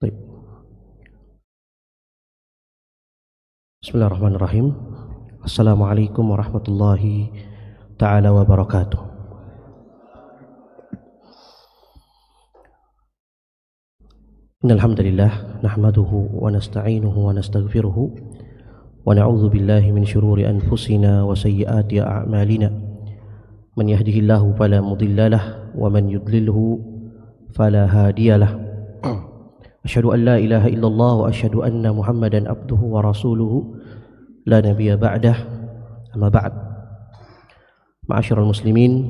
Baik. Bismillahirrahmanirrahim. Assalamualaikum warahmatullahi ta'ala wabarakatuh. Innal hamdalillah nahmaduhu wa nasta'inuhu wa nastaghfiruhu wa na'udzu billahi min shururi anfusina wa sayyiati a'malina. Man yahdihillahu fala mudhillalah wa man yudlilhu fala hadiyalah. Asyhadu an la ilaha illallah wa asyhadu anna Muhammadan abduhu wa rasuluhu la nabiyya ba'dah. Amma ba'd. Ma'asyiral muslimin,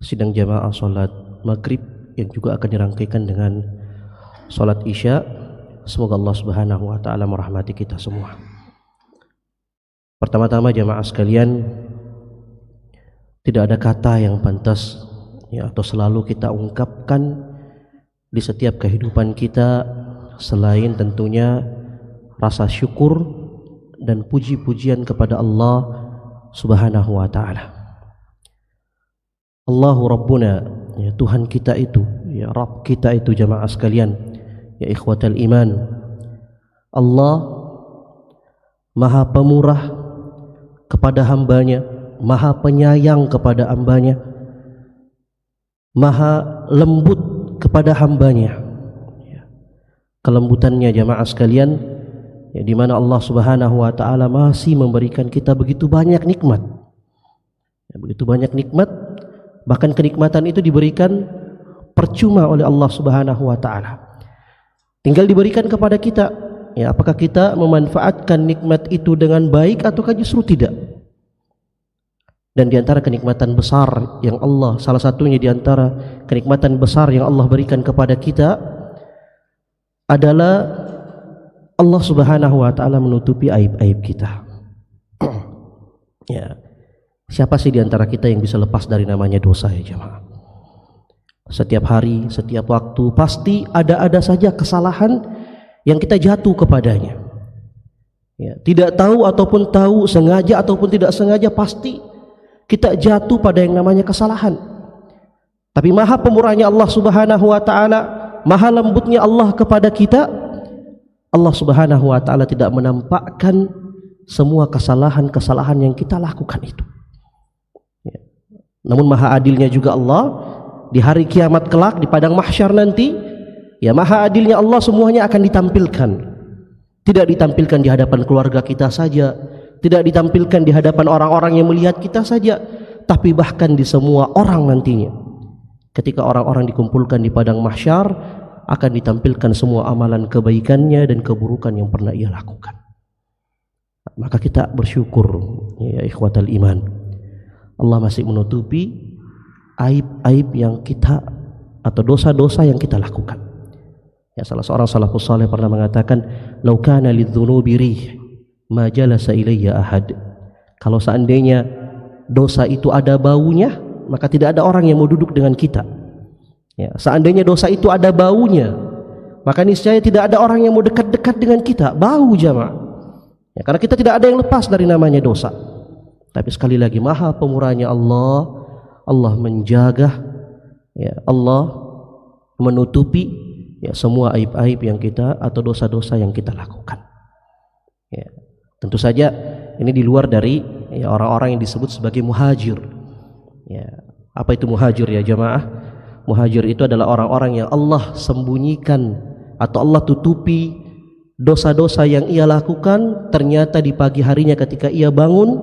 sidang jamaah salat maghrib yang juga akan dirangkaikan dengan salat isya. Semoga Allah Subhanahu wa taala merahmati kita semua. Pertama-tama jamaah sekalian, tidak ada kata yang pantas atau selalu kita ungkapkan di setiap kehidupan kita selain tentunya rasa syukur dan puji-pujian kepada Allah Subhanahu wa taala. Allahu Rabbuna, Tuhan kita itu, Rabb kita itu jamaah sekalian, ikhwatal iman. Allah Maha Pemurah kepada hambanya, Maha Penyayang kepada hambanya, Maha Lembut kepada hambanya. Kelembutannya jamaah sekalian, di mana Allah Subhanahu wa taala masih memberikan kita begitu banyak nikmat. Begitu banyak nikmat, bahkan kenikmatan itu diberikan percuma oleh Allah Subhanahu wa taala. Tinggal diberikan kepada kita, apakah kita memanfaatkan nikmat itu dengan baik ataukah justru tidak. Dan di antara kenikmatan besar yang Allah, salah satunya di antara kenikmatan besar yang Allah berikan kepada kita adalah Allah Subhanahu wa taala menutupi aib-aib kita. Siapa sih di antara kita yang bisa lepas dari namanya dosa ya jemaah? Setiap hari, setiap waktu pasti ada saja kesalahan yang kita jatuh kepadanya. Tidak tahu ataupun tahu, sengaja ataupun tidak sengaja, pasti kita jatuh pada yang namanya kesalahan. Tapi maha pemurahnya Allah Subhanahu wa taala, maha lembutnya Allah kepada kita, Allah Subhanahu wa taala tidak menampakkan semua kesalahan-kesalahan yang kita lakukan itu. Namun maha adilnya juga Allah, di hari kiamat kelak di padang mahsyar nanti, maha adilnya Allah semuanya akan ditampilkan. Tidak ditampilkan di hadapan keluarga kita saja, tidak ditampilkan di hadapan orang-orang yang melihat kita saja, tapi bahkan di semua orang nantinya. Ketika orang-orang dikumpulkan di padang mahsyar, akan ditampilkan semua amalan kebaikannya dan keburukan yang pernah ia lakukan. Maka kita bersyukur, ya ikhwatal iman, Allah masih menutupi aib-aib yang kita atau dosa-dosa yang kita lakukan. Salah seorang salafus saleh pernah mengatakan, "Lau kana lidzunubi rih ma jalasa ilayya ahad." Kalau seandainya dosa itu ada baunya, maka tidak ada orang yang mau duduk dengan kita. Seandainya dosa itu ada baunya, maka niscaya tidak ada orang yang mau dekat-dekat dengan kita. Bau jamaah. Karena kita tidak ada yang lepas dari namanya dosa. Tapi sekali lagi maha pemurahnya Allah, Allah menjaga, Allah menutupi semua aib-aib yang kita atau dosa-dosa yang kita lakukan. Tentu saja ini di luar dari orang-orang yang disebut sebagai muhajir. Apa itu muhajir ya jamaah? Muhajir itu adalah orang-orang yang Allah sembunyikan atau Allah tutupi dosa-dosa yang ia lakukan. Ternyata di pagi harinya ketika ia bangun,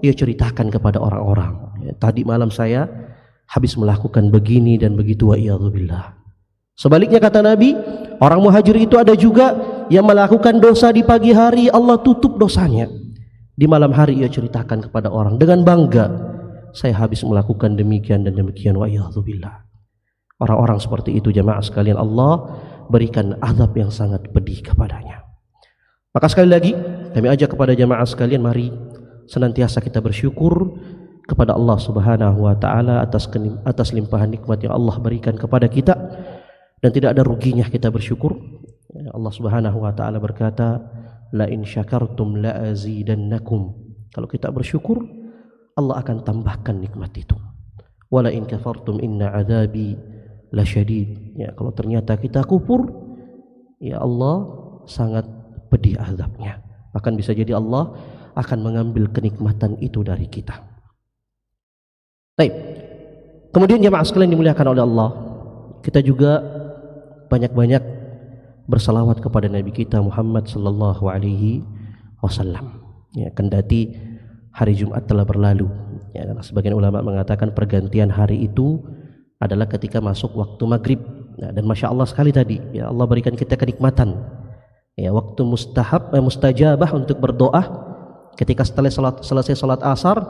ia ceritakan kepada orang-orang, tadi malam saya habis melakukan begini dan begitu, wa iyadzubillah. Sebaliknya kata Nabi, orang muhajir itu ada juga yang melakukan dosa di pagi hari, Allah tutup dosanya. Di malam hari ia ceritakan kepada orang dengan bangga, saya habis melakukan demikian dan demikian, wa iyadzubillah. Orang-orang seperti itu jamaah sekalian, Allah berikan azab yang sangat pedih kepadanya. Maka sekali lagi kami ajak kepada jamaah sekalian, mari senantiasa kita bersyukur kepada Allah Subhanahu wa taala atas limpahan nikmat yang Allah berikan kepada kita, dan tidak ada ruginya kita bersyukur. Allah Subhanahu wa taala berkata, la in syakartum la azidannakum. Kalau kita bersyukur, Allah akan tambahkan nikmat itu. Wala in kafartum inna adzabi lasyadid. Ya, kalau ternyata kita kufur, ya Allah sangat pedih azabnya. Bahkan bisa jadi Allah akan mengambil kenikmatan itu dari kita. Baik. Kemudian jemaah sekalian dimuliakan oleh Allah, kita juga banyak-banyak bersalawat kepada Nabi kita Muhammad sallallahu alaihi wasallam. Ya, kendati hari Jumat telah berlalu, ya, karena sebagian ulama mengatakan pergantian hari itu adalah ketika masuk waktu maghrib. Nah, dan masya Allah sekali tadi, ya Allah berikan kita kenikmatan, ya waktu mustajabah untuk berdoa ketika selesai salat asar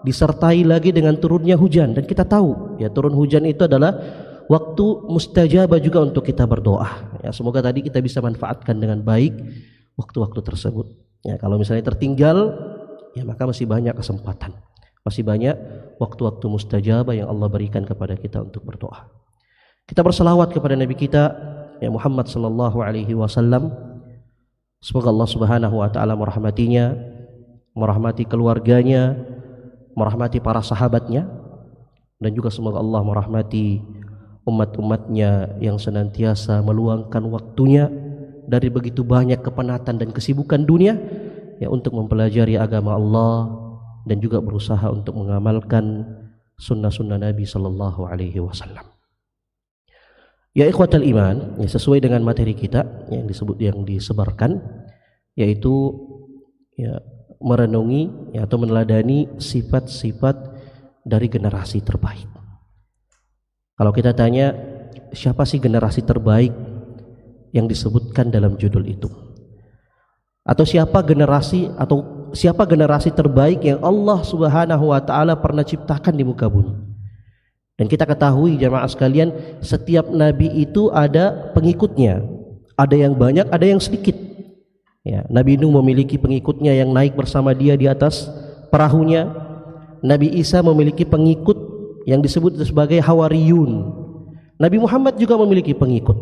disertai lagi dengan turunnya hujan. Dan kita tahu, ya turun hujan itu adalah waktu mustajabah juga untuk kita berdoa. Ya, semoga tadi kita bisa manfaatkan dengan baik waktu-waktu tersebut. Ya, kalau misalnya tertinggal, ya maka masih banyak kesempatan, masih banyak waktu-waktu mustajabah yang Allah berikan kepada kita untuk berdoa. Kita berselawat kepada Nabi kita, ya Muhammad sallallahu alaihi wasallam. Semoga Allah Subhanahu wa taala merahmatinya, merahmati keluarganya, merahmati para sahabatnya, dan juga semoga Allah merahmati umat-umatnya yang senantiasa meluangkan waktunya dari begitu banyak kepenatan dan kesibukan dunia, ya untuk mempelajari agama Allah dan juga berusaha untuk mengamalkan sunnah-sunnah Nabi sallallahu alaihi wasallam. Ya ikhwatal iman, ya sesuai dengan materi kita yang disebarkan, yaitu ya merenungi, ya, atau meneladani sifat-sifat dari generasi terbaik. Kalau kita tanya siapa sih generasi terbaik yang disebutkan dalam judul itu, atau siapa generasi terbaik yang Allah Subhanahu wa taala pernah ciptakan di muka bumi. Dan kita ketahui jamaah sekalian, setiap nabi itu ada pengikutnya, ada yang banyak, ada yang sedikit. Ya, Nabi Nuh memiliki pengikutnya yang naik bersama dia di atas perahunya. Nabi Isa memiliki pengikut yang disebut sebagai Hawariyun. Nabi Muhammad juga memiliki pengikut.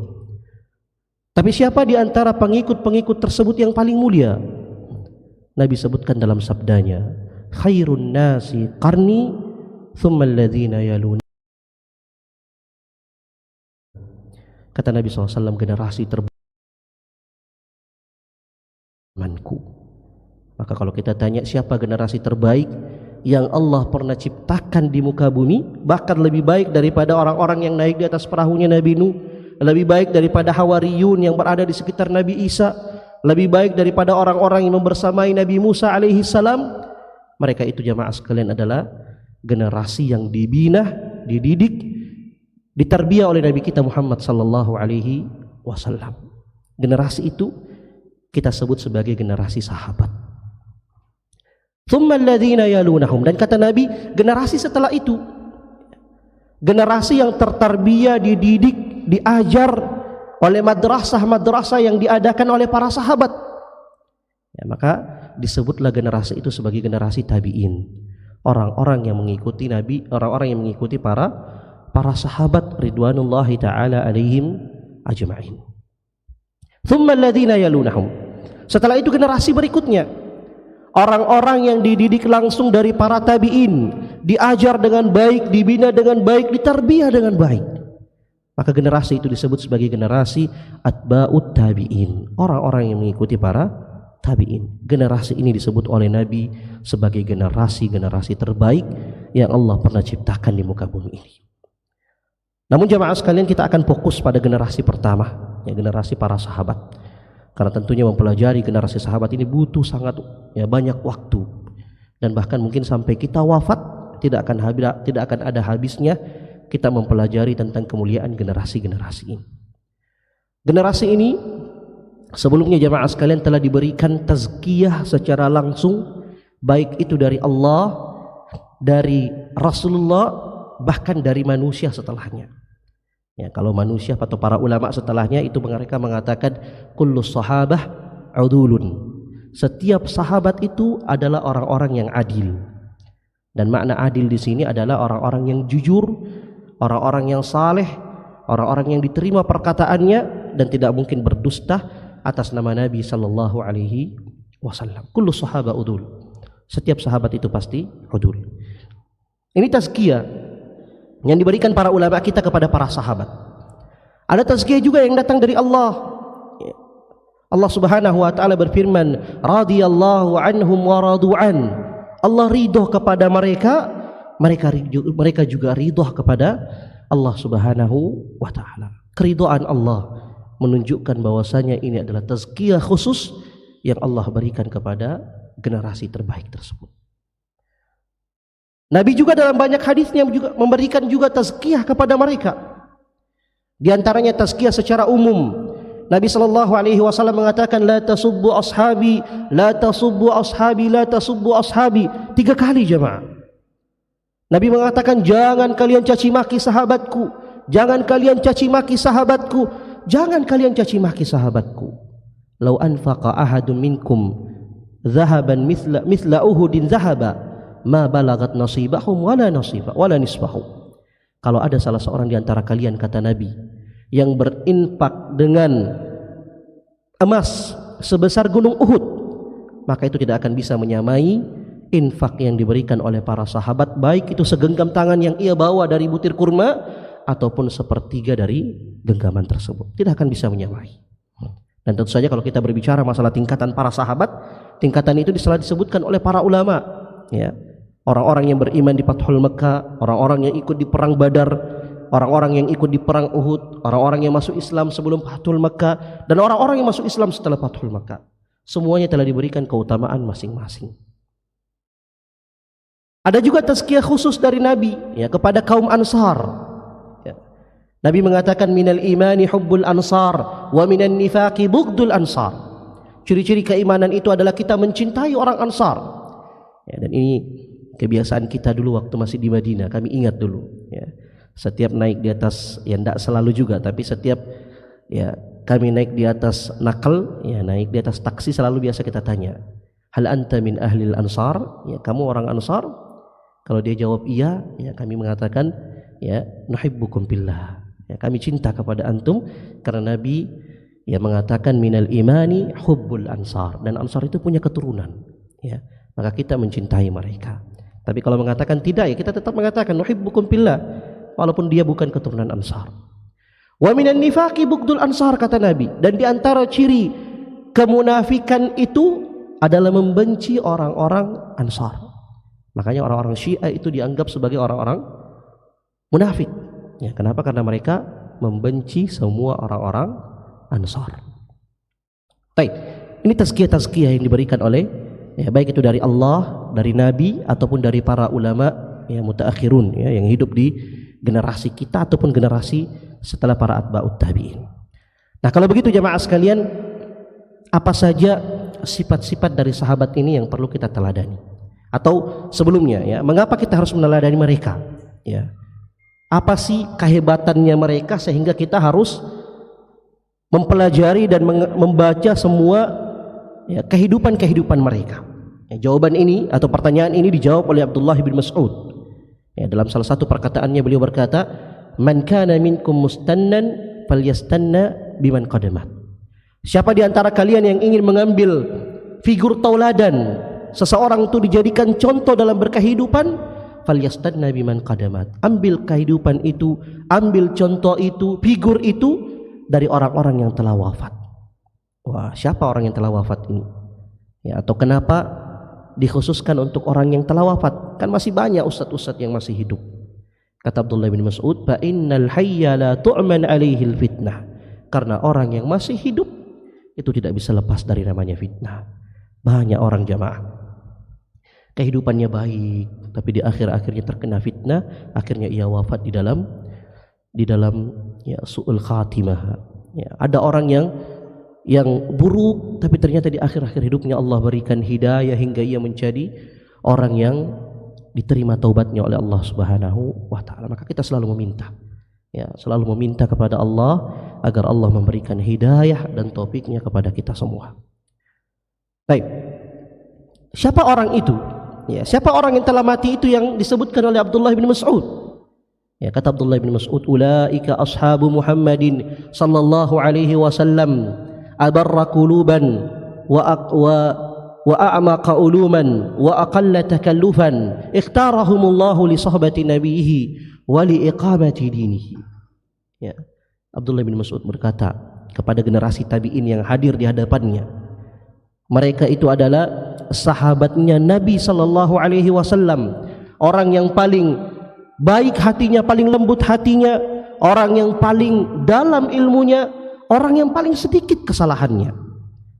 Tapi siapa di antara pengikut-pengikut tersebut yang paling mulia? Nabi sebutkan dalam sabdanya, khairun nasi qarni thumma alladhina yalun. Kata Nabi SAW, generasi terbaik manku. Maka kalau kita tanya siapa generasi terbaik yang Allah pernah ciptakan di muka bumi, bahkan lebih baik daripada orang-orang yang naik di atas perahunya Nabi Nuh, lebih baik daripada Hawariyun yang berada di sekitar Nabi Isa, lebih baik daripada orang-orang yang membersamai Nabi Musa alaihi salam, mereka itu jamaah sekalian adalah generasi yang dibina, dididik, ditarbiyah oleh Nabi kita Muhammad sallallahu alaihi wasallam. Generasi itu kita sebut sebagai generasi sahabat. Tsumma alladzina yalunahum, dan kata Nabi, generasi setelah itu, generasi yang tertarbiyah, dididik, diajar oleh madrasah-madrasah yang diadakan oleh para sahabat, ya, maka disebutlah generasi itu sebagai generasi tabi'in, orang-orang yang mengikuti Nabi, orang-orang yang mengikuti para sahabat ridwanullahi ta'ala alaihim ajma'in. Tsumma alladzina yalunahum, setelah itu generasi berikutnya, orang-orang yang dididik langsung dari para tabi'in, diajar dengan baik, dibina dengan baik, ditarbiyah dengan baik, maka generasi itu disebut sebagai generasi atba'ut tabi'in, orang-orang yang mengikuti para tabi'in. Generasi ini disebut oleh Nabi sebagai generasi terbaik yang Allah pernah ciptakan di muka bumi ini. Namun jamaah sekalian, kita akan fokus pada generasi pertama, ya, generasi para sahabat. Karena tentunya mempelajari generasi sahabat ini butuh sangat banyak waktu, dan bahkan mungkin sampai kita wafat tidak akan ada habisnya kita mempelajari tentang kemuliaan generasi-generasi ini. Generasi ini sebelumnya jamaah sekalian telah diberikan tazkiyah secara langsung, baik itu dari Allah, dari Rasulullah, bahkan dari manusia setelahnya. Ya, kalau manusia atau para ulama setelahnya itu mereka mengatakan kullu sahabah udulun. Setiap sahabat itu adalah orang-orang yang adil. Dan makna adil di sini adalah orang-orang yang jujur, orang-orang yang saleh, orang-orang yang diterima perkataannya dan tidak mungkin berdusta atas nama Nabi sallallahu alaihi wasallam. Kullu sahabah udul. Setiap sahabat itu pasti udul. Ini tazkiyah yang diberikan para ulama kita kepada para sahabat. Ada tazkiyah juga yang datang dari Allah. Allah Subhanahu wa taala berfirman, radhiyallahu anhum wa radu'an. Allah ridho kepada mereka, mereka juga ridho kepada Allah Subhanahu wa taala. Keridhaan Allah menunjukkan bahwasanya ini adalah tazkiyah khusus yang Allah berikan kepada generasi terbaik tersebut. Nabi juga dalam banyak hadisnya juga memberikan juga tazkiyah kepada mereka. Di antaranya tazkiyah secara umum. Nabi sallallahu alaihi wasallam mengatakan, la tasubbu ashabi, la tasubbu ashabi, la tasubbu ashabi. 3 kali jemaah. Nabi mengatakan, jangan kalian caci maki sahabatku, jangan kalian caci maki sahabatku, jangan kalian caci maki sahabatku. Lau anfaqa ahadun minkum zahaban mithla uhudin zahaba ma balagat nasibahum wala nisbahu. Kalau ada salah seorang di antara kalian, kata Nabi, yang berinfak dengan emas sebesar gunung Uhud, maka itu tidak akan bisa menyamai infak yang diberikan oleh para sahabat, baik itu segenggam tangan yang ia bawa dari butir kurma ataupun sepertiga dari genggaman tersebut. Tidak akan bisa menyamai. Dan tentu saja kalau kita berbicara masalah tingkatan para sahabat, tingkatan itu telah disebutkan oleh para ulama, ya. Orang-orang yang beriman di Fathul Makkah, orang-orang yang ikut di perang Badar, orang-orang yang ikut di perang Uhud, orang-orang yang masuk Islam sebelum Fathul Makkah, dan orang-orang yang masuk Islam setelah Fathul Makkah. Semuanya telah diberikan keutamaan masing-masing. Ada juga tazkiyah khusus dari Nabi, ya, kepada kaum Ansar. Ya. Nabi mengatakan, minal imani hubbul ansar wa minan nifaqi bughdul ansar. Ciri-ciri keimanan itu adalah kita mencintai orang Ansar. Ya, dan ini kebiasaan kita dulu waktu masih di Madinah. Kami ingat dulu, ya, setiap naik di atas, ya tidak selalu juga, tapi setiap, ya, kami naik di atas nakal, ya, naik di atas taksi, selalu biasa kita tanya, hal anta min ahlil ansar, ya, kamu orang Ansar? Kalau dia jawab iya, ya, kami mengatakan, ya, nuhibbukum billah, ya, kami cinta kepada antum karena Nabi, ya, mengatakan minal imani hubbul ansar, dan Ansar itu punya keturunan, ya, maka kita mencintai mereka. Tapi kalau mengatakan tidak, ya kita tetap mengatakan nuhibbukum billah, walaupun dia bukan keturunan Ansar. Wa minan nifaqi bughdul ansar, kata Nabi, dan di antara ciri kemunafikan itu adalah membenci orang-orang Ansar. Makanya orang-orang Syiah itu dianggap sebagai orang-orang munafik. Ya, kenapa? Karena mereka membenci semua orang-orang Ansar. Baik, ini tazkiyah yang diberikan oleh, ya, baik itu dari Allah, dari Nabi, ataupun dari para ulama, ya, mutaakhirun, ya, yang hidup di generasi kita ataupun generasi setelah para atba'ut tabi'in. Nah, kalau begitu jemaah sekalian, apa saja sifat-sifat dari sahabat ini yang perlu kita teladani? Atau sebelumnya, ya, mengapa kita harus meneladani mereka? Ya, apa sih kehebatannya mereka sehingga kita harus mempelajari dan membaca semua, ya, kehidupan mereka? Ya, jawaban ini atau pertanyaan ini dijawab oleh Abdullah bin Mas'ud. Ya, dalam salah satu perkataannya beliau berkata, man kana minkum mustannan falyastanna biman qadamat. Siapa di antara kalian yang ingin mengambil figur tauladan, seseorang itu dijadikan contoh dalam berkehidupan, falyastanna biman qadamat. Ambil kehidupan itu, ambil contoh itu, figur itu dari orang-orang yang telah wafat. Wah, siapa orang yang telah wafat ini? Ya, atau kenapa dikhususkan untuk orang yang telah wafat? Kan masih banyak ustadz-ustadz yang masih hidup. Kata Abdullah bin Mas'ud, fa innal hayya la tu'man alaihil fitnah. Karena orang yang masih hidup itu tidak bisa lepas dari namanya fitnah. Banyak orang jamaah kehidupannya baik, tapi di akhir-akhirnya terkena fitnah, akhirnya ia wafat di dalam ya, su'ul khatimah. Ya, ada orang yang buruk, tapi ternyata di akhir-akhir hidupnya Allah berikan hidayah hingga ia menjadi orang yang diterima taubatnya oleh Allah Subhanahu wa taala. Maka kita selalu meminta, ya, selalu meminta kepada Allah agar Allah memberikan hidayah dan taufiknya kepada kita semua. Baik, siapa orang itu? Ya, siapa orang yang telah mati itu yang disebutkan oleh Abdullah bin Mas'ud? Ya, kata Abdullah bin Mas'ud, ulaika ashabu Muhammadin sallallahu alaihi wasallam abarra quluban wa a'maqa uluman wa aqalla takallufan ikhtarahumullahu li sahbati nabiyhi wa li iqamati dinihi. Ya, Abdullah bin Mas'ud berkata kepada generasi tabi'in yang hadir di hadapannya, mereka itu adalah sahabatnya Nabi sallallahu alaihi wasallam, orang yang paling baik hatinya, paling lembut hatinya, orang yang paling dalam ilmunya, orang yang paling sedikit kesalahannya.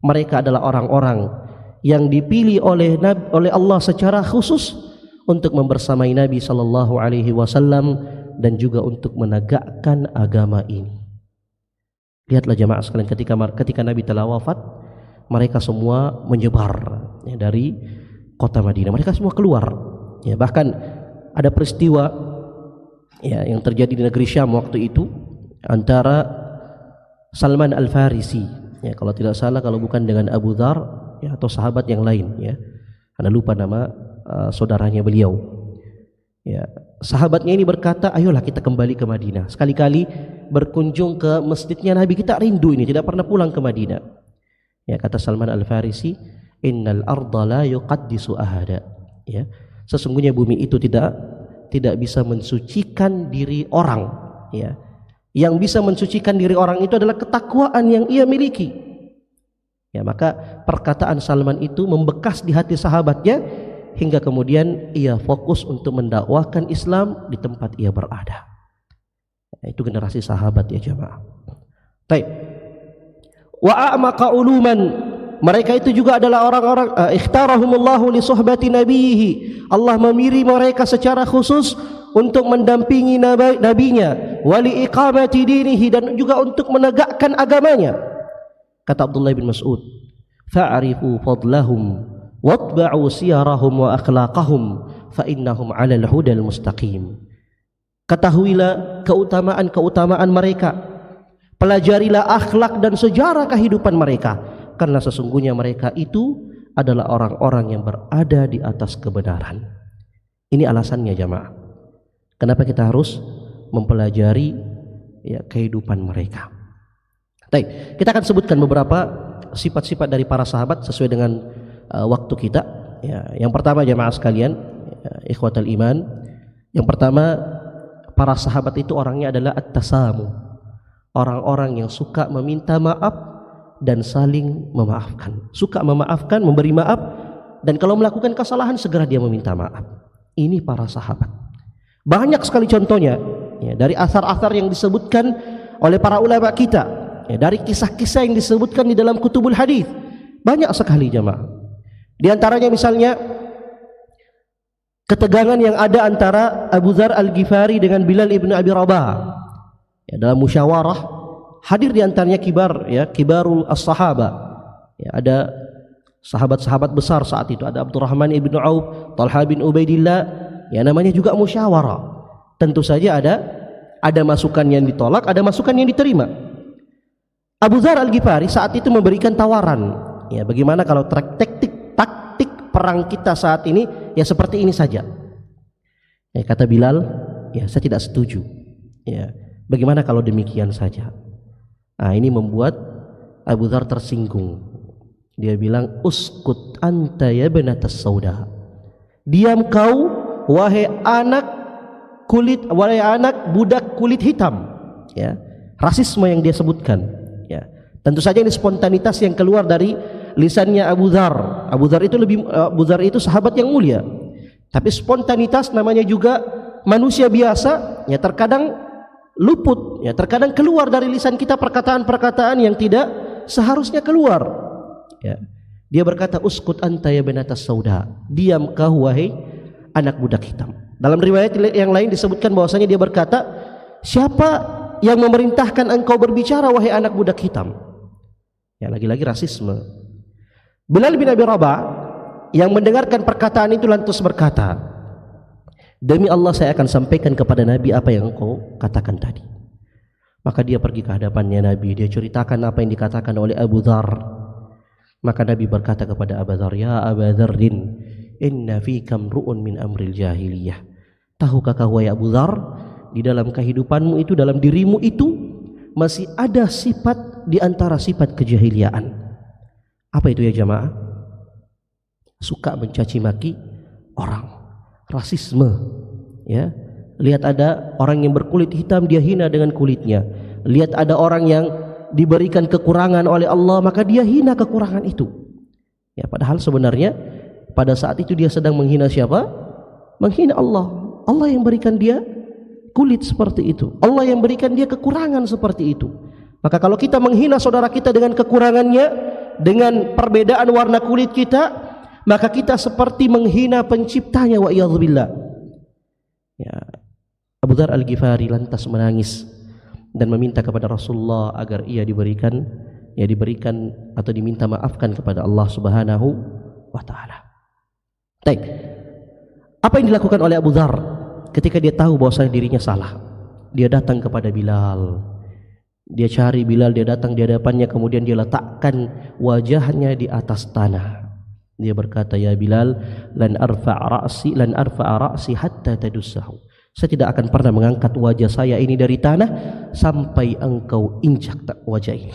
Mereka adalah orang-orang yang dipilih oleh Allah secara khusus untuk membersamai Nabi sallallahu alaihi wasallam dan juga untuk menegakkan agama ini. Lihatlah jamaah sekalian, ketika Nabi telah wafat, mereka semua menyebar dari kota Madinah. Mereka semua keluar. Bahkan ada peristiwa yang terjadi di negeri Syam waktu itu antara Salman Al-Farisi, kalau tidak salah, kalau bukan dengan Abu Dzar atau sahabat yang lain, Anda lupa nama saudaranya beliau. Sahabatnya ini berkata, ayolah kita kembali ke Madinah, sekali-kali berkunjung ke masjidnya Nabi, kita rindu ini, tidak pernah pulang ke Madinah. Kata Salman Al-Farisi, innal arda la yuqaddisu ahada. Sesungguhnya bumi itu tidak bisa mensucikan diri orang. Yang bisa mensucikan diri orang itu adalah ketakwaan yang ia miliki. Maka perkataan Salman itu membekas di hati sahabatnya hingga kemudian ia fokus untuk mendakwahkan Islam di tempat ia berada. Itu generasi sahabat ya jamaah. Baik. Wa a'maqa uluman, mereka itu juga adalah orang-orang ikhtarahumullahu li suhbati nabiyhi. Allah memilih mereka secara khusus untuk mendampingi nabinya, wali iqamati dinihi, dan juga untuk menegakkan agamanya. Kata Abdullah bin Mas'ud, fa'arifu fadlahum watba'u siyarahum wa akhlaqahum fa innahum 'alal hudal mustaqim. Ketahuilah keutamaan mereka, pelajarilah akhlak dan sejarah kehidupan mereka, karena sesungguhnya mereka itu adalah orang-orang yang berada di atas kebenaran. Ini alasannya jamaah, kenapa kita harus mempelajari kehidupan mereka. Baik, kita akan sebutkan beberapa sifat-sifat dari para sahabat sesuai dengan waktu kita. Yang pertama jamaah sekalian, ikhwatal iman, yang pertama, para sahabat itu orangnya adalah at-tasamu, orang-orang yang suka meminta maaf dan saling memaafkan, suka memaafkan, memberi maaf, dan kalau melakukan kesalahan segera dia meminta maaf. Ini para sahabat. Banyak sekali contohnya dari asar-asar yang disebutkan oleh para ulama kita, dari kisah-kisah yang disebutkan di dalam kutubul hadis, banyak sekali jamaah. Di antaranya misalnya ketegangan yang ada antara Abu Dzar Al-Ghifari dengan Bilal ibn Abi Rabah. Dalam musyawarah hadir di antaranya kibarul as-sahaba. Ada sahabat-sahabat besar saat itu, ada Abdurrahman ibn Auf, Talha bin Ubaidillah, namanya juga musyawarah. Tentu saja ada masukan yang ditolak, ada masukan yang diterima. Abu Dzar Al-Ghifari saat itu memberikan tawaran, bagaimana kalau taktik perang kita saat ini seperti ini saja. Kata Bilal, saya tidak setuju. Bagaimana kalau demikian saja? Ini membuat Abu Dzar tersinggung. Dia bilang, uskut anta ya banatas sauda. Diam kau wahai anak budak kulit hitam. Rasisme yang dia sebutkan. Tentu saja ini spontanitas yang keluar dari lisannya Abu Dzar. Abu Dzar itu sahabat yang mulia. Tapi spontanitas namanya juga manusia biasa, terkadang luput, terkadang keluar dari lisan kita perkataan-perkataan yang tidak seharusnya keluar. Dia berkata, uskut anta ya banatas sauda. Diam kau wahai anak budak hitam. Dalam riwayat yang lain disebutkan bahwasanya dia berkata, siapa yang memerintahkan engkau berbicara wahai anak budak hitam? Lagi-lagi rasisme. Bilal bin Abi Rabah yang mendengarkan perkataan itu lantas berkata, demi Allah saya akan sampaikan kepada Nabi apa yang engkau katakan tadi. Maka dia pergi ke hadapannya Nabi, dia ceritakan apa yang dikatakan oleh Abu Dzar. Maka Nabi berkata kepada Abu Dzar, ya Abu Dzarrin, inna fikam ru'un min amril jahiliyah. Tahukah kau wahai Abu Dzar, di dalam kehidupanmu itu, dalam dirimu itu masih ada sifat di antara sifat kejahiliaan. Apa itu ya jamaah? Suka mencaci maki orang, rasisme. Lihat ada orang yang berkulit hitam, dia hina dengan kulitnya. lihat ada orang yang diberikan kekurangan oleh Allah, maka dia hina kekurangan itu. Ya, padahal sebenarnya pada saat itu dia sedang menghina siapa? Menghina Allah. Allah yang berikan dia kulit seperti itu, Allah yang berikan dia kekurangan seperti itu. Maka kalau kita menghina saudara kita dengan kekurangannya, dengan perbedaan warna kulit kita, maka kita seperti menghina penciptanya, wa iyadzubillah. Ya, Abu Dzar Al-Ghifari lantas menangis dan meminta kepada Rasulullah agar ia diberikan atau diminta maafkan kepada Allah Subhanahu wa taala. Baik. Apa yang dilakukan oleh Abu Dzar ketika dia tahu bahwa dirinya salah? Dia datang kepada Bilal. Dia cari Bilal, dia datang di hadapannya, kemudian dia letakkan wajahnya di atas tanah. Dia berkata, "Ya Bilal, lan arfa'a ra'si hatta tadussahu." Saya tidak akan pernah mengangkat wajah saya ini dari tanah sampai engkau injak wajah ini.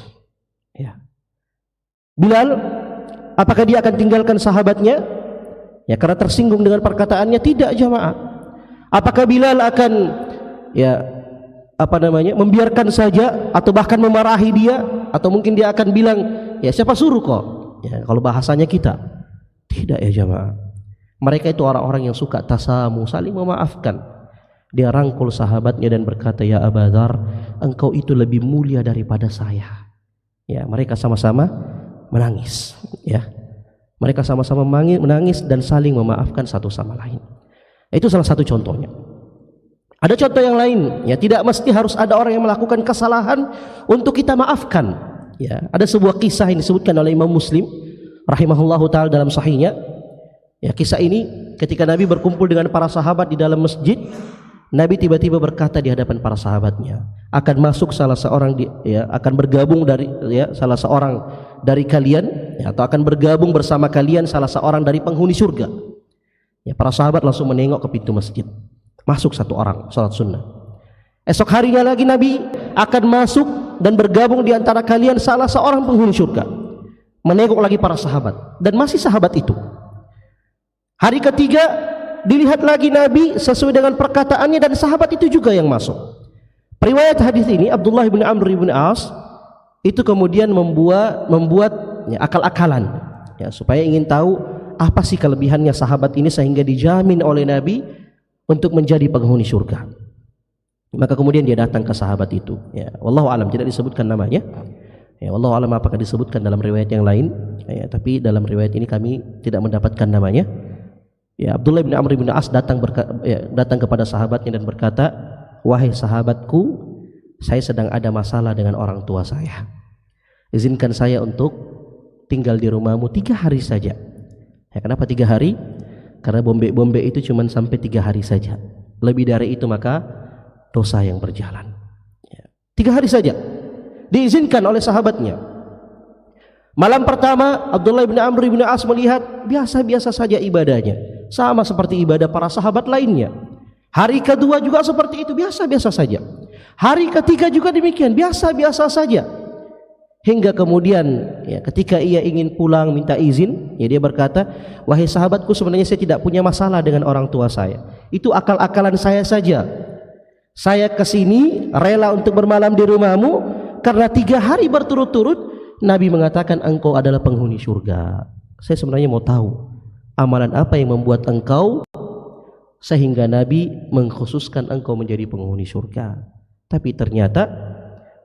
Ya. Bilal, apakah dia akan tinggalkan sahabatnya? Ya, karena tersinggung dengan perkataannya? Tidak, jamaah. Apakah Bilal akan membiarkan saja atau bahkan memarahi dia, atau mungkin dia akan bilang, "Ya, siapa suruh kok?" Ya, kalau bahasanya kita. Tidak, ya jamaah. Mereka itu orang-orang yang suka tasamu, saling memaafkan. Dia rangkul sahabatnya dan berkata, "Ya Abu Dzar, engkau itu lebih mulia daripada saya." Ya, mereka sama-sama menangis. Ya, mereka sama-sama menangis dan saling memaafkan satu sama lain. Itu salah satu contohnya. Ada contoh yang lain. Ya, tidak mesti harus ada orang yang melakukan kesalahan untuk kita maafkan. Ya, ada sebuah kisah yang disebutkan oleh Imam Muslim rahimahullahu taala dalam sahihnya. Ya, kisah ini ketika Nabi berkumpul dengan para sahabat di dalam masjid, Nabi tiba-tiba berkata di hadapan para sahabatnya, akan masuk salah seorang akan bergabung dari salah seorang dari kalian, atau akan bergabung bersama kalian salah seorang dari penghuni surga. Ya, para sahabat langsung menengok ke pintu masjid. Masuk satu orang salat sunnah. Esok harinya lagi Nabi akan masuk dan bergabung di antara kalian salah seorang penghuni surga. Menengok lagi para sahabat dan masih sahabat itu. Hari ketiga dilihat lagi Nabi sesuai dengan perkataannya dan sahabat itu juga yang masuk. Riwayat hadis ini Abdullah bin Amr bin As itu kemudian membuat akal-akalan, ya, supaya ingin tahu apa sih kelebihannya sahabat ini sehingga dijamin oleh Nabi untuk menjadi penghuni surga. Maka kemudian dia datang ke sahabat itu. Ya, wallahu alam, tidak disebutkan namanya. Ya, wallahu alam apakah disebutkan dalam riwayat yang lain. Ya, tapi dalam riwayat ini kami tidak mendapatkan namanya. Ya, Abdullah bin Amr bin As datang kepada sahabatnya dan berkata, "Wahai sahabatku, saya sedang ada masalah dengan orang tua saya. Izinkan saya untuk tinggal di rumahmu 3 hari saja." Ya, kenapa 3 hari? Karena bombe itu cuma sampai 3 hari saja. Lebih dari itu maka dosa yang berjalan. Ya, 3 hari saja diizinkan oleh sahabatnya. Malam pertama Abdullah bin Amr bin As melihat biasa-biasa saja ibadahnya, sama seperti ibadah para sahabat lainnya. Hari kedua juga seperti itu, biasa-biasa saja. Hari ketiga juga demikian, biasa-biasa saja. Hingga kemudian ketika ia ingin pulang minta izin, dia berkata, "Wahai sahabatku, sebenarnya saya tidak punya masalah dengan orang tua saya. Itu akal-akalan saya saja. Saya kesini rela untuk bermalam di rumahmu karena 3 hari berturut-turut Nabi mengatakan engkau adalah penghuni surga. Saya sebenarnya mau tahu amalan apa yang membuat engkau sehingga Nabi mengkhususkan engkau menjadi penghuni surga." Tapi ternyata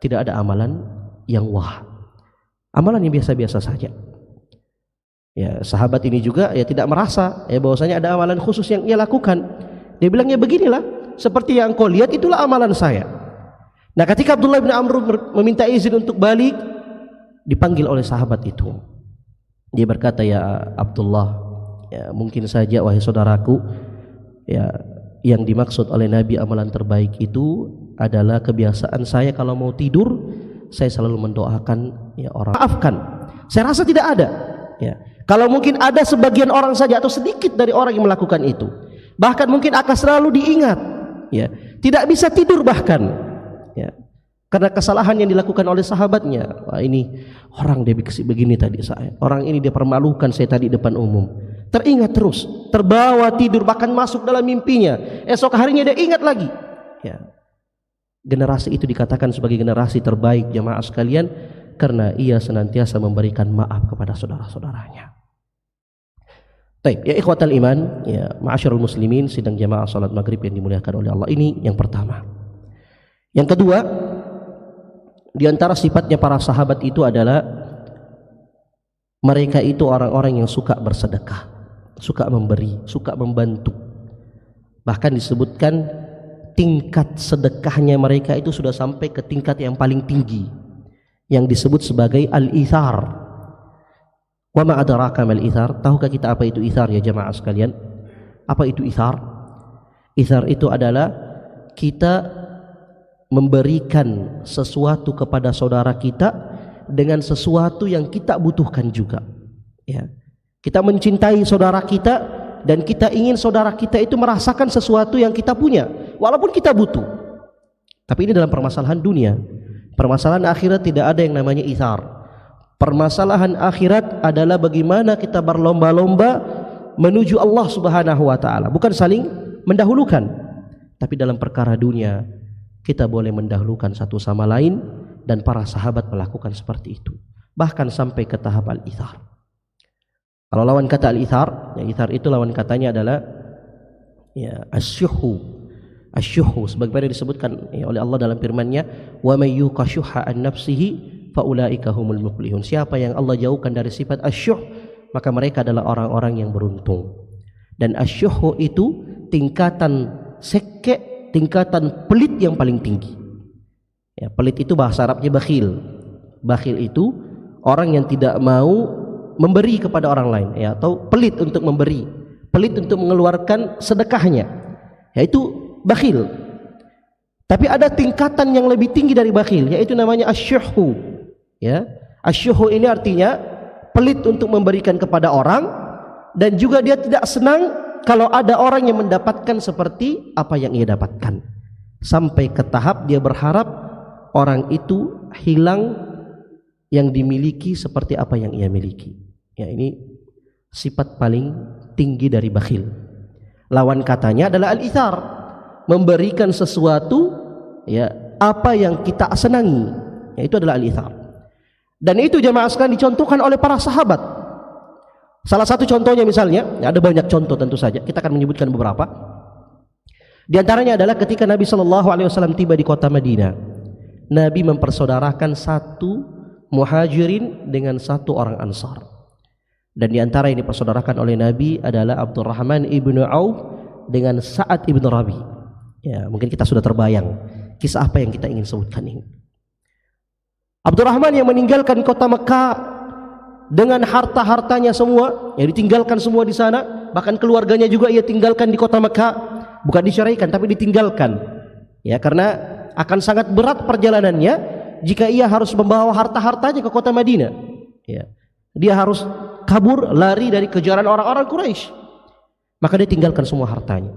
tidak ada amalan yang wah, amalan yang biasa-biasa saja. Ya, sahabat ini juga tidak merasa bahwasanya ada amalan khusus yang ia lakukan. Dia bilangnya, "Beginilah, seperti yang engkau lihat itulah amalan saya." Nah, ketika Abdullah bin Amr meminta izin untuk balik, dipanggil oleh sahabat itu. Dia berkata, "Ya Abdullah, mungkin saja wahai saudaraku, yang dimaksud oleh Nabi amalan terbaik itu adalah kebiasaan saya kalau mau tidur saya selalu mendoakan orang. Maafkan, saya rasa tidak ada. Kalau mungkin ada sebagian orang saja atau sedikit dari orang yang melakukan itu, bahkan mungkin akan selalu diingat. Tidak bisa tidur bahkan. Karena kesalahan yang dilakukan oleh sahabatnya. Wah, ini orang dia begini tadi saya. Orang ini dia permalukan saya tadi depan umum. Teringat terus, terbawa tidur, bahkan masuk dalam mimpinya. Esok harinya dia ingat lagi. Generasi itu dikatakan sebagai generasi terbaik jamaah sekalian karena ia senantiasa memberikan maaf kepada saudara-saudaranya. Baik, ya ikhwatal iman, ya ma'asyiral muslimin, sidang jamaah salat maghrib yang dimuliakan oleh Allah, ini yang pertama. Yang kedua, di antara sifatnya para sahabat itu adalah mereka itu orang-orang yang suka bersedekah, suka memberi, suka membantu. Bahkan disebutkan tingkat sedekahnya mereka itu sudah sampai ke tingkat yang paling tinggi yang disebut sebagai al-ithar. Wa ma adraka mal ithar? Tahukah kita apa itu ithar ya jamaah sekalian? Apa itu ithar? Ithar itu adalah kita memberikan sesuatu kepada saudara kita dengan sesuatu yang kita butuhkan juga. Ya. Kita mencintai saudara kita dan kita ingin saudara kita itu merasakan sesuatu yang kita punya walaupun kita butuh. Tapi ini dalam permasalahan dunia. Permasalahan akhirat tidak ada yang namanya ithar. Permasalahan akhirat adalah bagaimana kita berlomba-lomba menuju Allah Subhanahu wa taala, bukan saling mendahulukan. Tapi dalam perkara dunia kita boleh mendahulukan satu sama lain dan para sahabat melakukan seperti itu. Bahkan sampai ke tahap al-ithar. Kalau lawan kata al-ithar, ya ithar itu lawan katanya adalah ya asyuhu. Asyuhu sebagaimana disebutkan ya, oleh Allah dalam firman-Nya, "Wa may yuqashuha an nafsihi faulaika humul muflihun." Siapa yang Allah jauhkan dari sifat asyuh, maka mereka adalah orang-orang yang beruntung. Dan asyuh itu tingkatan seke, tingkatan pelit yang paling tinggi. Ya, pelit itu bahasa Arabnya bakhil. Bakhil itu orang yang tidak mau memberi kepada orang lain, ya, atau pelit untuk memberi, pelit untuk mengeluarkan sedekahnya, yaitu bakhil. Tapi ada tingkatan yang lebih tinggi dari bakhil, yaitu namanya asyuhu. Ya, asyuhu ini artinya pelit untuk memberikan kepada orang dan juga dia tidak senang kalau ada orang yang mendapatkan seperti apa yang ia dapatkan. Sampai ke tahap dia berharap orang itu hilang yang dimiliki seperti apa yang ia miliki. Ya, ini sifat paling tinggi dari bakhil. Lawan katanya adalah al-ithar, memberikan sesuatu ya apa yang kita senangi, yaitu adalah al-ithar. Dan itu jamaah sekalian dicontohkan oleh para sahabat. Salah satu contohnya misalnya, ya ada banyak contoh tentu saja, kita akan menyebutkan beberapa. Di antaranya adalah ketika Nabi SAW tiba di kota Madinah, Nabi mempersaudarakan satu muhajirin dengan satu orang ansar. Dan di antara yang dipersaudarakan oleh Nabi adalah Abdurrahman ibnu Auf dengan Sa'ad ibnu Rabi. Ya, mungkin kita sudah terbayang kisah apa yang kita ingin sebutkan ini. Abdurrahman yang meninggalkan kota Mekah dengan harta-hartanya semua, yang ditinggalkan semua di sana, bahkan keluarganya juga ia tinggalkan di kota Mekah, bukan diceraikan tapi ditinggalkan. Ya, karena akan sangat berat perjalanannya jika ia harus membawa harta-hartanya ke kota Madinah. Ya. Dia harus kabur, lari dari kejaran orang-orang Quraisy. Maka dia tinggalkan semua hartanya.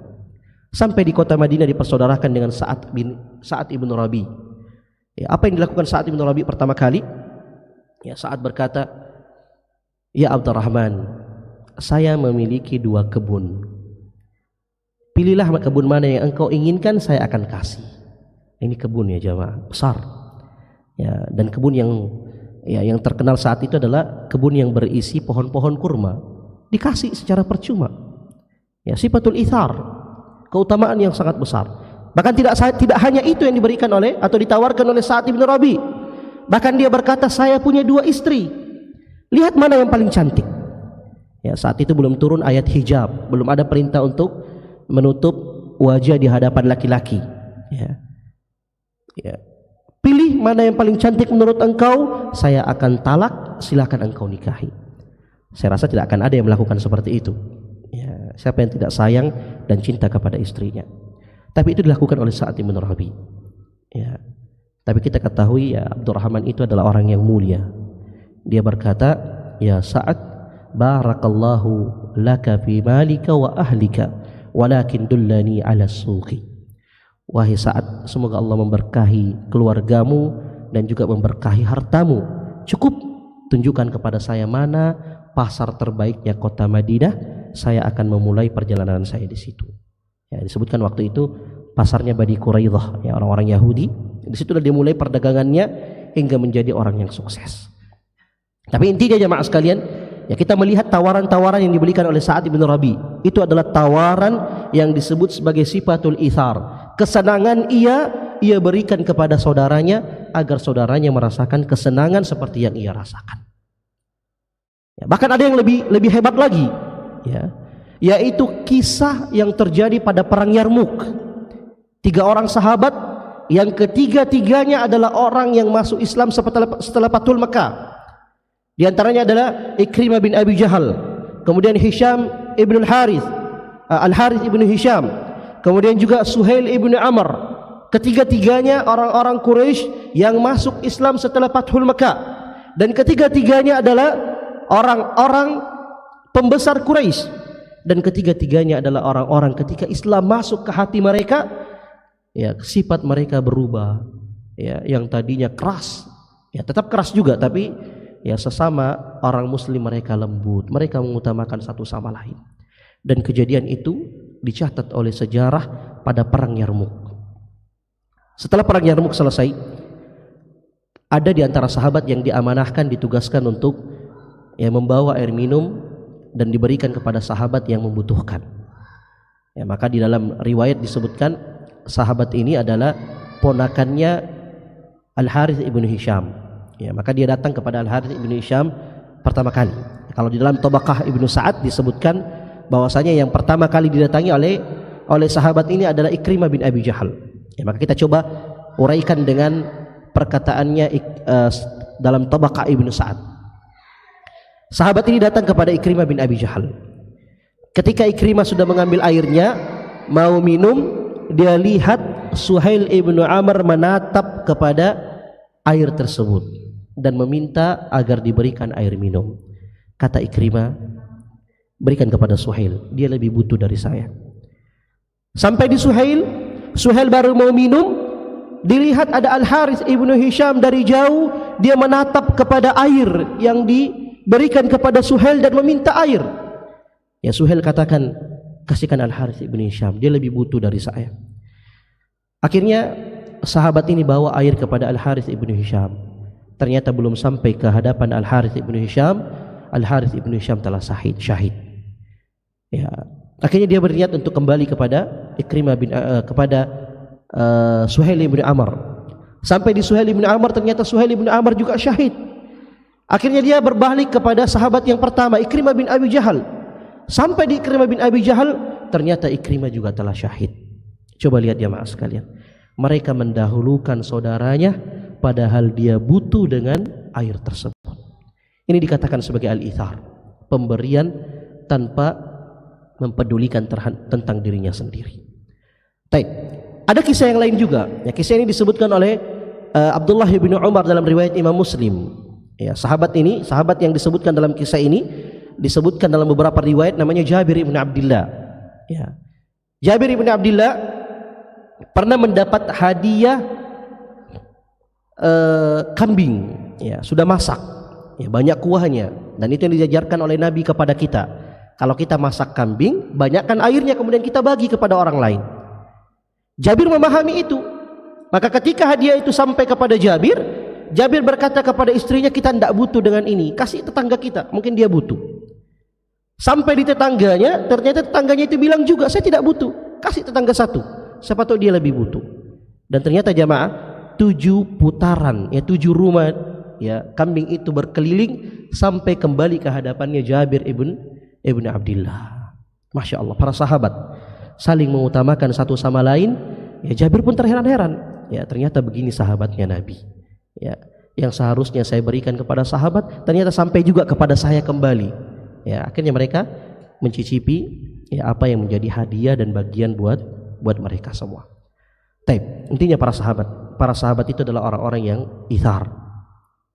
Sampai di kota Madinah dipersaudarakan dengan Sa'ad ibnu Rabi. Ya, apa yang dilakukan Sa'ad ibnu Rabi pertama kali? Ya, Sa'ad berkata, "Ya Abdurrahman, saya memiliki 2 kebun. Pilihlah kebun mana yang engkau inginkan, saya akan kasih." Ini kebun ya jamaah, besar. Ya, dan kebun yang terkenal saat itu adalah kebun yang berisi pohon-pohon kurma. Dikasih secara percuma. Ya, sifatul ithar, keutamaan yang sangat besar. Bahkan tidak hanya itu yang diberikan oleh atau ditawarkan oleh Sa'ad ibn Rabi. Bahkan dia berkata, "Saya punya 2 istri. Lihat mana yang paling cantik." Ya, saat itu belum turun ayat hijab, belum ada perintah untuk menutup wajah di hadapan laki-laki. Ya. Ya. Pilih mana yang paling cantik menurut engkau, saya akan talak, silakan engkau nikahi. Saya rasa tidak akan ada yang melakukan seperti itu. Ya, siapa yang tidak sayang dan cinta kepada istrinya? Tapi itu dilakukan oleh Sa'ad bin Rabi. Ya. Tapi kita ketahui ya Abdurrahman itu adalah orang yang mulia. Dia berkata, "Ya Sa'ad, barakallahu laka fi malika wa ahlika, walakin dullani ala suqi." Wahai Sa'ad, semoga Allah memberkahi keluargamu dan juga memberkahi hartamu. Cukup tunjukkan kepada saya mana pasar terbaiknya kota Madinah, saya akan memulai perjalanan saya di situ. Ya, disebutkan waktu itu pasarnya Bani Quraidah, ya, orang-orang Yahudi. Di situlah dia mulai perdagangannya hingga menjadi orang yang sukses. Tapi intinya jemaah sekalian, ya, kita melihat tawaran-tawaran yang diberikan oleh Sa'ad bin Rabi. Itu adalah tawaran yang disebut sebagai sifatul ithar. Kesenangan ia berikan kepada saudaranya agar saudaranya merasakan kesenangan seperti yang ia rasakan. Ya, bahkan ada yang lebih hebat lagi, ya, yaitu kisah yang terjadi pada perang Yarmuk. 3 orang sahabat yang ketiga-tiganya adalah orang yang masuk Islam setelah Fathul Makkah. Di antaranya adalah Ikrimah bin Abi Jahal, kemudian Hisham ibn Al-Harith ibn Hisham, kemudian juga Suhail ibn Amr. Ketiga-tiganya orang-orang Quraisy yang masuk Islam setelah Fathul Makkah, dan ketiga-tiganya adalah orang-orang pembesar Quraisy, dan ketiga-tiganya adalah orang-orang ketika Islam masuk ke hati mereka, ya, sifat mereka berubah, ya, yang tadinya keras, ya, tetap keras juga, tapi ya, sesama orang muslim mereka lembut, mereka mengutamakan satu sama lain. Dan kejadian itu dicatat oleh sejarah pada perang Yarmuk. Setelah perang Yarmuk selesai, ada di antara sahabat yang diamanahkan, ditugaskan untuk, ya, membawa air minum dan diberikan kepada sahabat yang membutuhkan. Ya, maka di dalam riwayat disebutkan sahabat ini adalah ponakannya Al-Harith ibn Hisham. Ya, maka dia datang kepada Al-Harith ibn Hisham pertama kali. Kalau di dalam Tabaqah Ibnu Sa'ad disebutkan bahwasanya yang pertama kali didatangi oleh sahabat ini adalah Ikrimah bin Abi Jahal. Ya, maka kita coba uraikan dengan perkataannya dalam Tabaqah Ibnu Sa'ad. Sahabat ini datang kepada Ikrimah bin Abi Jahal. Ketika Ikrimah sudah mengambil airnya, mau minum, dia lihat Suhail ibn Amr menatap kepada air tersebut dan meminta agar diberikan air minum. Kata Ikrimah, berikan kepada Suhail, dia lebih butuh dari saya. Sampai di Suhail baru mau minum, dilihat ada Al-Harith ibnu Hisham dari jauh, dia menatap kepada air yang diberikan kepada Suhail dan meminta air. Ya, Suhail katakan, kasihkan Al-Harith ibnu Hisham, dia lebih butuh dari saya. Akhirnya sahabat ini bawa air kepada Al-Harith ibnu Hisham. Ternyata belum sampai ke hadapan Al-Harith ibnu Hisham, Al-Harith ibnu Hisham telah syahid. Ya, akhirnya dia berniat untuk kembali kepada Ikrimah kepada Suhail ibn Amr. Sampai di Suhail ibn Amr, ternyata Suhail ibn Amr juga syahid. Akhirnya dia berbalik kepada sahabat yang pertama, Ikrimah bin Abi Jahal. Sampai di Ikrimah bin Abi Jahal, ternyata Ikrimah juga telah syahid. Coba lihat jemaah sekalian, mereka mendahulukan saudaranya padahal dia butuh dengan air tersebut. Ini dikatakan sebagai al-ithar, pemberian tanpa mempedulikan tentang dirinya sendiri. Baik, ada kisah yang lain juga. Ya, kisah ini disebutkan oleh Abdullah bin Umar dalam riwayat Imam Muslim. Ya, sahabat yang disebutkan dalam kisah ini disebutkan dalam beberapa riwayat namanya Jabir bin Abdullah. Ya, Jabir bin Abdullah pernah mendapat hadiah kambing, ya, sudah masak, ya, banyak kuahnya, dan itu yang diajarkan oleh Nabi kepada kita. Kalau kita masak kambing, banyakkan airnya, kemudian kita bagi kepada orang lain. Jabir memahami itu, maka ketika hadiah itu sampai kepada Jabir berkata kepada istrinya, kita tidak butuh dengan ini, kasih tetangga kita, mungkin dia butuh. Sampai di tetangganya, ternyata tetangganya itu bilang juga, saya tidak butuh, kasih tetangga satu, siapa tahu dia lebih butuh. Dan ternyata jamaah, 7 putaran, ya, 7 rumah, ya, kambing itu berkeliling sampai kembali ke hadapannya Jabir ibn Abdullah. Masya Allah, para sahabat saling mengutamakan satu sama lain. Ya, Jabir pun terheran-heran. Ya, ternyata begini sahabatnya Nabi. Ya, yang seharusnya saya berikan kepada sahabat, ternyata sampai juga kepada saya kembali. Ya, akhirnya mereka mencicipi, ya, apa yang menjadi hadiah dan bagian buat mereka semua. Taib, intinya para sahabat itu adalah orang-orang yang ithar.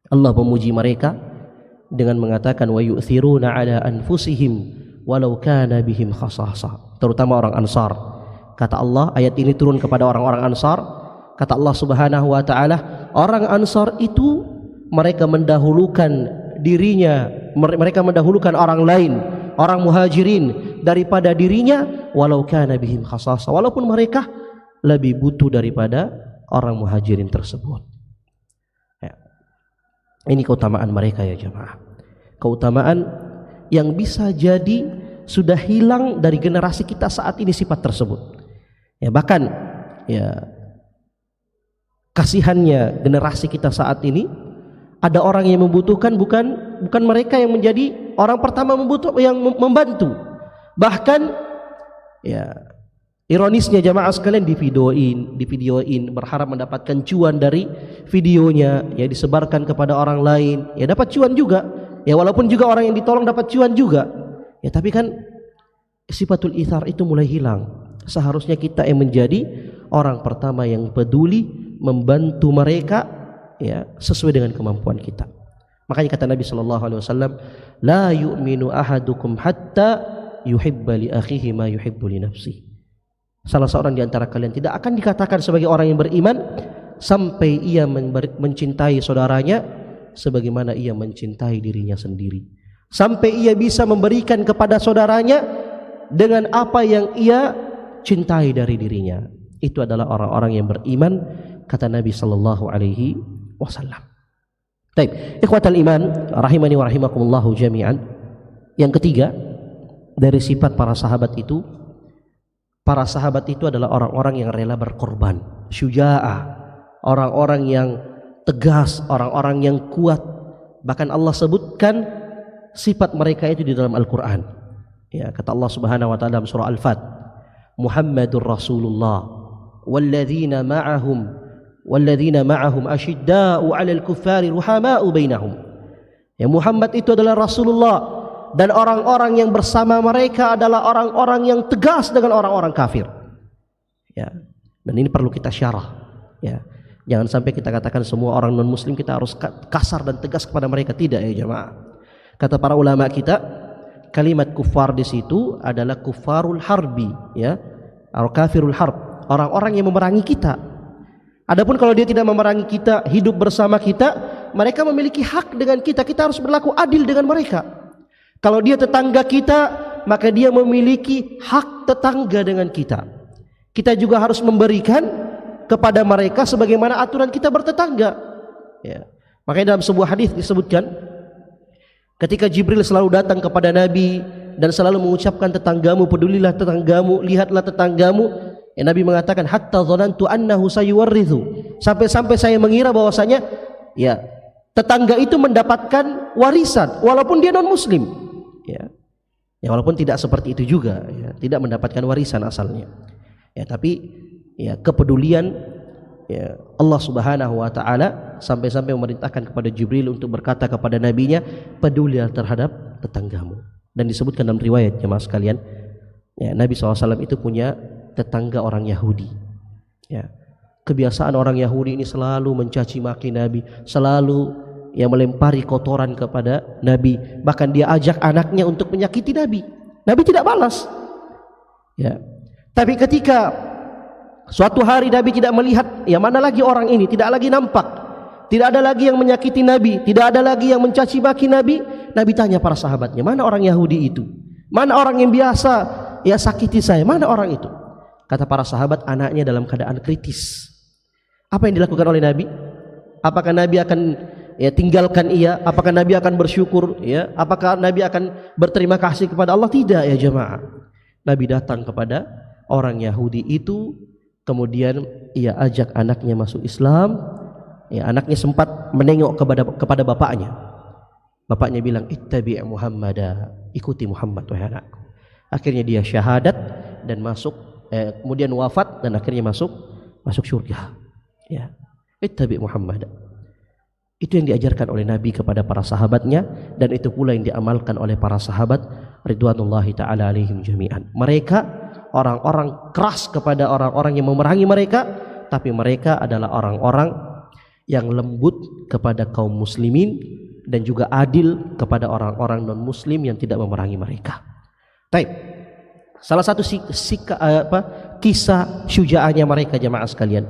Allah memuji mereka dengan mengatakan wa yu'thiruna ala anfusihim walau kana bihim khasasah, terutama orang Ansar. Kata Allah, ayat ini turun kepada orang-orang Ansar. Kata Allah Subhanahu wa taala, orang Ansar itu mereka mendahulukan dirinya, mereka mendahulukan orang lain, orang Muhajirin daripada dirinya, walau kana bihim khasasah, walaupun mereka lebih butuh daripada orang muhajirin tersebut. Ya. Ini keutamaan mereka ya jemaah. Keutamaan yang bisa jadi sudah hilang dari generasi kita saat ini sifat tersebut. Ya, bahkan ya kasihannya generasi kita saat ini, ada orang yang membutuhkan bukan mereka yang menjadi orang pertama yang membantu. Bahkan ya ironisnya jamaah sekalian divideoin berharap mendapatkan cuan dari videonya, ya disebarkan kepada orang lain, ya dapat cuan juga. Ya walaupun juga orang yang ditolong dapat cuan juga. Ya tapi kan sifatul ithar itu mulai hilang. Seharusnya kita yang menjadi orang pertama yang peduli membantu mereka ya sesuai dengan kemampuan kita. Makanya kata Nabi sallallahu alaihi wasallam, la yu'minu ahadukum hatta yuhibba li akhihi ma yuhibbu li nafsihi. Salah seorang di antara kalian tidak akan dikatakan sebagai orang yang beriman sampai ia mencintai saudaranya sebagaimana ia mencintai dirinya sendiri. Sampai ia bisa memberikan kepada saudaranya dengan apa yang ia cintai dari dirinya. Itu adalah orang-orang yang beriman, kata Nabi sallallahu alaihi wasallam. Baik, ikhwatal iman rahimani wa rahimakumullahu jami'an. Yang ketiga dari sifat para sahabat itu adalah orang-orang yang rela berkorban, syuja'ah, orang-orang yang tegas, orang-orang yang kuat. Bahkan Allah sebutkan sifat mereka itu di dalam Al-Qur'an. Ya, kata Allah Subhanahu wa taala dalam surah Al-Fat, Muhammadur Rasulullah walladzina ma'ahum asyidda'u 'alal kuffari ruhama'u bainahum. Ya, Muhammad itu adalah Rasulullah dan orang-orang yang bersama mereka adalah orang-orang yang tegas dengan orang-orang kafir. Ya. Dan ini perlu kita syarah. Ya. Jangan sampai kita katakan semua orang non muslim kita harus kasar dan tegas kepada mereka, tidak ya jemaah. Kata para ulama kita, kalimat kufar di situ adalah kufarul harbi, ya, atau kafirul harb, orang-orang yang memerangi kita. Adapun kalau dia tidak memerangi kita, hidup bersama kita, mereka memiliki hak dengan kita. Kita harus berlaku adil dengan mereka. Kalau dia tetangga kita, maka dia memiliki hak tetangga dengan kita. Kita juga harus memberikan kepada mereka sebagaimana aturan kita bertetangga. Ya. Makanya dalam sebuah hadis disebutkan, ketika Jibril selalu datang kepada Nabi dan selalu mengucapkan tetanggamu, pedulilah tetanggamu, lihatlah tetanggamu. Ya, Nabi mengatakan hatta dzanantu annahu sayuwarrithu. Sampai-sampai saya mengira bahwasanya ya tetangga itu mendapatkan warisan walaupun dia non muslim. Ya. Ya walaupun tidak seperti itu juga, ya, tidak mendapatkan warisan asalnya. Ya tapi ya kepedulian ya Allah Subhanahu wa taala sampai-sampai memerintahkan kepada Jibril untuk berkata kepada nabinya, pedulilah terhadap tetanggamu. Dan disebutkan dalam riwayat jemaah sekalian, ya, Nabi SAW itu punya tetangga orang Yahudi. Ya. Kebiasaan orang Yahudi ini selalu mencaci maki Nabi, selalu yang melempari kotoran kepada Nabi. Bahkan dia ajak anaknya untuk menyakiti Nabi. Nabi tidak balas. Ya. Tapi ketika suatu hari Nabi tidak melihat, ya mana lagi orang ini, tidak lagi nampak, tidak ada lagi yang menyakiti Nabi, tidak ada lagi yang mencaci maki Nabi. Nabi tanya para sahabatnya, mana orang Yahudi itu? Mana orang yang biasa ya sakiti saya? Mana orang itu? Kata para sahabat, anaknya dalam keadaan kritis. Apa yang dilakukan oleh Nabi? Apakah Nabi akan ya tinggalkan ia? Apakah Nabi akan bersyukur? Ya, apakah Nabi akan berterima kasih kepada Allah? Tidak ya jemaah. Nabi datang kepada orang Yahudi itu, kemudian ia ajak anaknya masuk Islam. Ya, anaknya sempat menengok kepada bapaknya. Bapaknya bilang, ittabi' Muhammada, ikuti Muhammad wahai anakku. Akhirnya dia syahadat dan masuk, kemudian wafat dan akhirnya masuk surga. Ya, ittabi' Muhammada. Itu yang diajarkan oleh Nabi kepada para sahabatnya, dan itu pula yang diamalkan oleh para sahabat ridwanullahi ta'ala alaihim jami'an. Mereka orang-orang keras kepada orang-orang yang memerangi mereka, tapi mereka adalah orang-orang yang lembut kepada kaum muslimin dan juga adil kepada orang-orang non muslim yang tidak memerangi mereka. Baik. Salah satu kisah syuja'ahnya mereka jemaah sekalian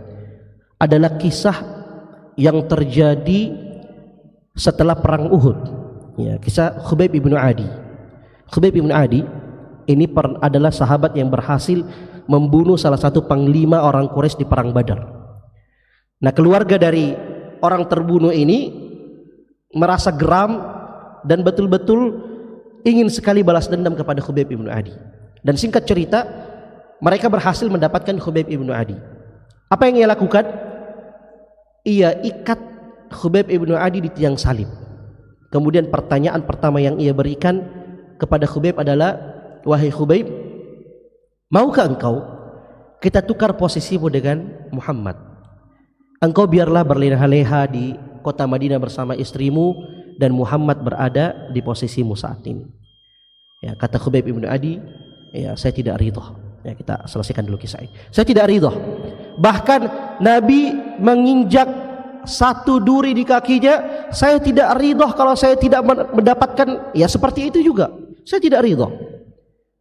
adalah kisah yang terjadi setelah perang Uhud. Ya, kisah Khubayb ibn Adi. Khubayb ibn Adi Ini adalah sahabat yang berhasil membunuh salah satu panglima orang Quraisy di perang Badar. Nah, keluarga dari orang terbunuh ini merasa geram dan betul-betul ingin sekali balas dendam kepada Khubayb ibnu Adi. Dan singkat cerita, mereka berhasil mendapatkan Khubayb ibnu Adi. Apa yang ia lakukan? Ia ikat Khubayb ibnu Adi di tiang salib. Kemudian pertanyaan pertama yang ia berikan kepada Khubayb adalah, wahai Khubayb, maukah engkau kita tukar posisimu dengan Muhammad? Engkau biarlah berleha-leha di kota Madinah bersama istrimu dan Muhammad berada di posisimu saat ini. Ya, kata Khubayb ibnu Adi, ya, saya tidak ridho. Ya, kita selesaikan dulu kisah ini. Saya tidak ridho. Bahkan Nabi menginjak satu duri di kakinya, saya tidak ridho kalau saya tidak mendapatkan, ya seperti itu juga. Saya tidak ridho.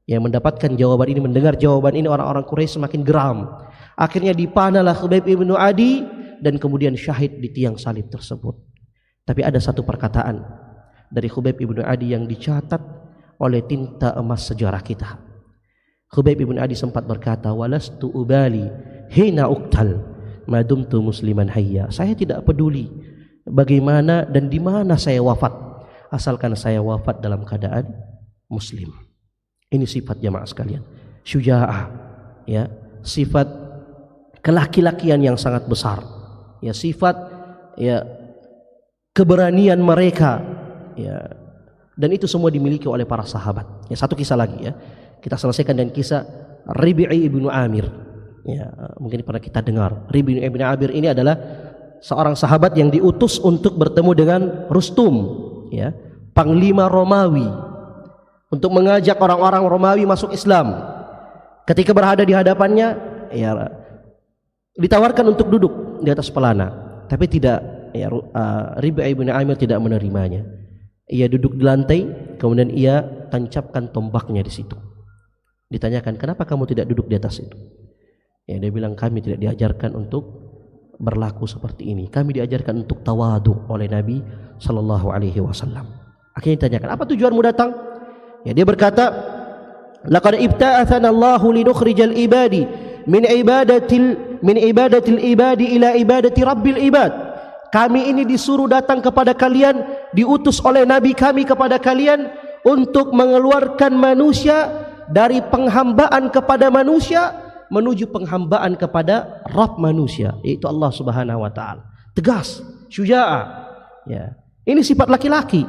Ya, mendapatkan jawaban ini, mendengar jawaban ini, orang-orang Quraisy semakin geram. Akhirnya dipanahlah Khubayb ibnu Adi dan kemudian syahid di tiang salib tersebut. Tapi ada satu perkataan dari Khubayb ibnu Adi yang dicatat oleh tinta emas sejarah kita. Khubayb ibnu Adi sempat berkata, walastu ubali hina uqtal madumtu musliman hayya. Saya tidak peduli bagaimana dan di mana saya wafat, asalkan saya wafat dalam keadaan muslim. Ini sifat jamaah sekalian, syuja'ah, ya, sifat kelaki-lakian yang sangat besar, ya, sifat, ya, keberanian mereka, ya, dan itu semua dimiliki oleh para sahabat. Ya, satu kisah lagi, ya, kita selesaikan dengan kisah Rib'i ibnu Amir. Ya, mungkin pernah kita dengar. Rib'i ibnu Amir ini adalah seorang sahabat yang diutus untuk bertemu dengan Rustum, ya, panglima Romawi, untuk mengajak orang-orang Romawi masuk Islam. Ketika berada di hadapannya, ya, ditawarkan untuk duduk di atas pelana, tapi tidak, ya, Rib'i ibnu Amir tidak menerimanya. Ia duduk di lantai, kemudian ia tancapkan tombaknya di situ. Ditanyakan, kenapa kamu tidak duduk di atas itu? Ya, dia bilang, kami tidak diajarkan untuk berlaku seperti ini. Kami diajarkan untuk tawadu oleh Nabi Sallallahu Alaihi Wasallam. Akhirnya ditanyakan, apa tujuanmu datang? Ya, dia berkata, laqad ibta'athana Allahu linukhrijal ibadi min ibadatil ibadi ila ibadati rabbil ibad. Kami ini disuruh datang kepada kalian, diutus oleh Nabi kami kepada kalian untuk mengeluarkan manusia dari penghambaan kepada manusia menuju penghambaan kepada Rabb manusia, yaitu Allah Subhanahu wa taala. Tegas, syuja'ah. Ya. Ini sifat laki-laki.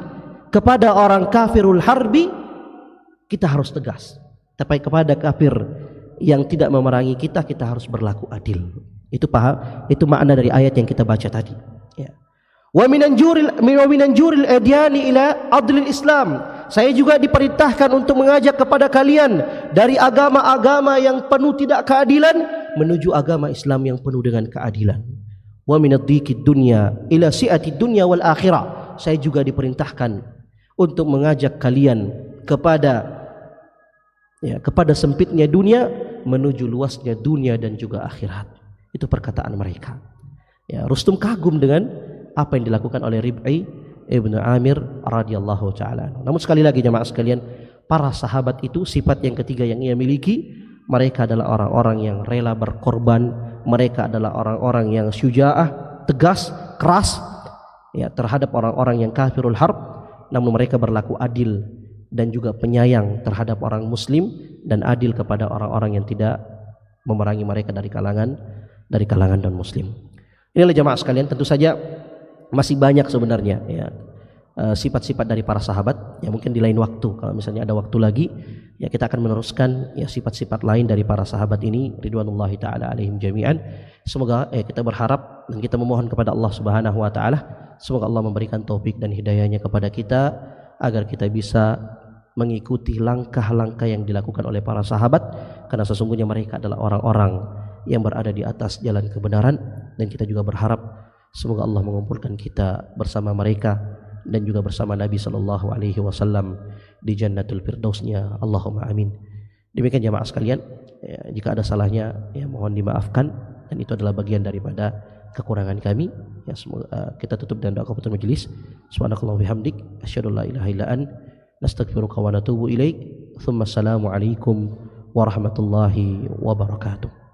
Kepada orang kafirul harbi kita harus tegas. Tapi kepada kafir yang tidak memerangi kita, kita harus berlaku adil. Itu paham? Itu makna dari ayat yang kita baca tadi. Ya. Wa minan juril adyani ila adlil Islam. Saya juga diperintahkan untuk mengajak kepada kalian dari agama-agama yang penuh tidak keadilan menuju agama Islam yang penuh dengan keadilan. Wa minadh-dhiqid dunya ila si'atid dunya wal akhirah. Saya juga diperintahkan untuk mengajak kalian kepada sempitnya dunia menuju luasnya dunia dan juga akhirat. Itu perkataan mereka. Ya, Rustum kagum dengan apa yang dilakukan oleh Rib'i ibnu Amir radhiyallahu taala. Namun sekali lagi jemaah sekalian, para sahabat itu sifat yang ketiga yang ia miliki, mereka adalah orang-orang yang rela berkorban, mereka adalah orang-orang yang syuja'ah, tegas, keras, ya, terhadap orang-orang yang kafirul harb, namun mereka berlaku adil dan juga penyayang terhadap orang muslim dan adil kepada orang-orang yang tidak memerangi mereka dari kalangan non muslim. Inilah jemaah sekalian, tentu saja masih banyak sebenarnya, ya, sifat-sifat dari para sahabat. Ya, mungkin di lain waktu, kalau misalnya ada waktu lagi, ya, kita akan meneruskan, ya, sifat-sifat lain dari para sahabat ini ridwanullahi taala alaihim jami'an. Semoga, kita berharap dan kita memohon kepada Allah Subhanahu wa taala, semoga Allah memberikan taufik dan hidayahnya kepada kita agar kita bisa mengikuti langkah-langkah yang dilakukan oleh para sahabat, karena sesungguhnya mereka adalah orang-orang yang berada di atas jalan kebenaran. Dan kita juga berharap semoga Allah mengumpulkan kita bersama mereka dan juga bersama Nabi Sallallahu Alaihi Wasallam di Jannatul Firdausnya. Allahumma amin. Demikian jamaah sekalian, ya, jika ada salahnya, ya, mohon dimaafkan, dan itu adalah bagian daripada kekurangan kami. Ya, semoga kita tutup dengan doa kafatul majelis. Subhanakallah wa bihamdik, asyhadu an la ilaha illa anta, nastaghfiruka wa natubu ilaik. Assalamualaikum warahmatullahi wabarakatuh.